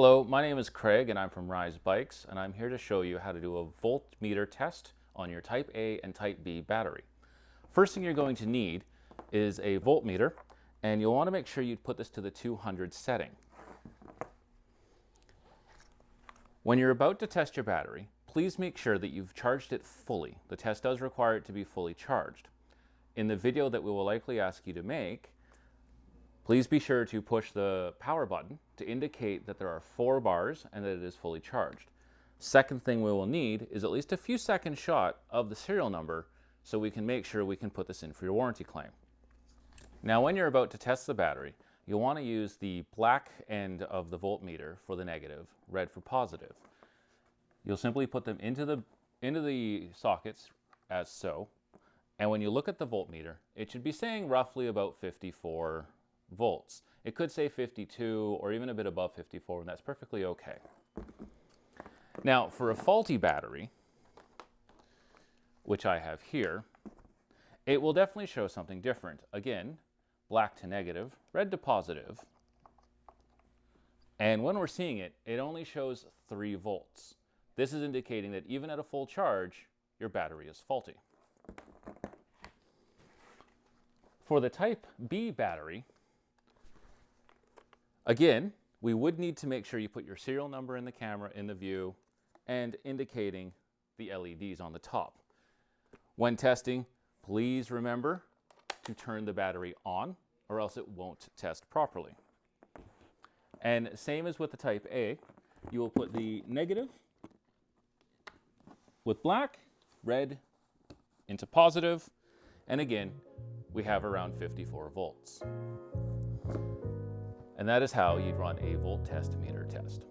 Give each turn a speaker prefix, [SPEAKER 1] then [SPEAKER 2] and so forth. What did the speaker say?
[SPEAKER 1] Hello, my name is Craig and I'm from Rize Bikes, and I'm here to show you how to do a voltmeter test on your Type A and Type B battery. First thing you're going to need is a voltmeter, and you'll want to make sure you put this to the 200 setting. When you're about to test your battery, please make sure that you've charged it fully. The test does require it to be fully charged. In the video that we will likely ask you to make, please be sure to push the power button to indicate that there are 4 bars and that it is fully charged. Second thing we will need is at least a few seconds shot of the serial number so we can make sure we can put this in for your warranty claim. Now when you're about to test the battery, you'll want to use the black end of the voltmeter for the negative, red for positive. You'll simply put them into the sockets as so, and when you look at the voltmeter, it should be saying roughly about 54 volts. It could say 52 or even a bit above 54, and that's perfectly okay. Now for a faulty battery, which I have here, it will definitely show something different. Again, black to negative, red to positive, and when we're seeing it, it only shows 3 volts. This is indicating that even at a full charge, your battery is faulty. For the Type B battery, again, we would need to make sure you put your serial number in the camera in the view and indicating the LEDs on the top. When testing, please remember to turn the battery on or else it won't test properly. And same as with the Type A, you will put the negative with black, red into positive, and again, we have around 54 volts. And that is how you'd run a volt test meter test.